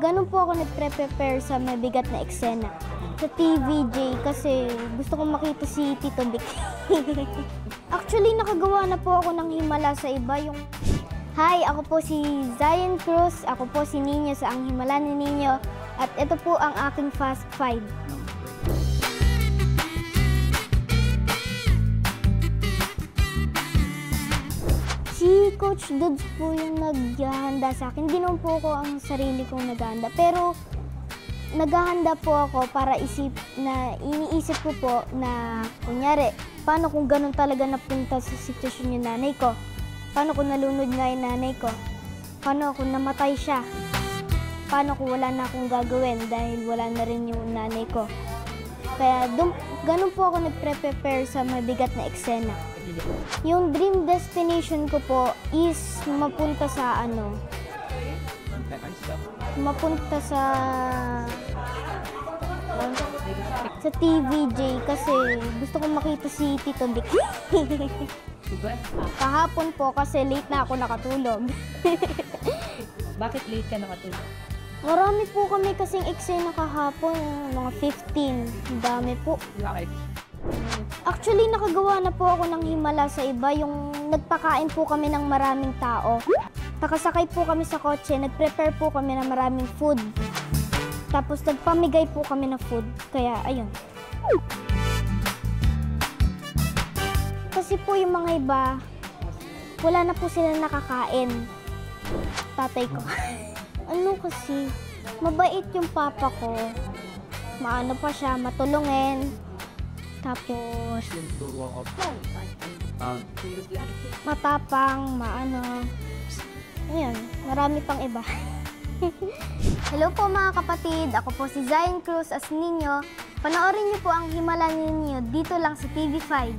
ganun po ako nagpre-prepare sa mabigat na eksena. Sa TVJ kasi gusto kong makita si Tito Vic. Actually, nakagawa na po ako ng himala sa iba. Hi, ako po si Zion Cruz. Ako po si Nino sa Ang Himala ni Nino. At ito po ang aking Fast Five. Si Coach Dudes po yung naghahanda sa akin. Hindi naman po ako ang sarili kong naghahanda. Pero naghahanda po ako para iniisip ko po na kunyari, paano kung ganun talaga napunta sa sitwasyon yung nanay ko? Paano kung nalunod nga yung nanay ko? Paano kung namatay siya? Paano kung wala na akong gagawin dahil wala na rin yung nanay ko? Kaya ganun po ako nagpre-prepare sa mabigat na eksena. Yung dream destination ko po is mapunta sa TVJ kasi gusto kong makita si Tito Vic. Kahapon po kasi late na ako nakatulog. Bakit late ka nakatulog? Marami po kami kasing eksena kahapon, mga 15. Dami po. Bakit? Actually, nakagawa na po ako ng himala sa iba. Yung nagpakain po kami ng maraming tao. Nakasakay po kami sa kotse, nag-prepare po kami ng maraming food. Tapos nagpamigay po kami ng food. Kaya, ayun. Kasi po yung mga iba, wala na po sila nakakain. Tatay ko. Ano kasi, mabait yung papa ko. Maano pa siya, matulungin. Tapos, matapang, maano. Ayan, marami pang iba. Hello po mga kapatid, ako po si Zion Cruz as Nino. Panoorin niyo po ang Himala ni Nino dito lang sa TV5.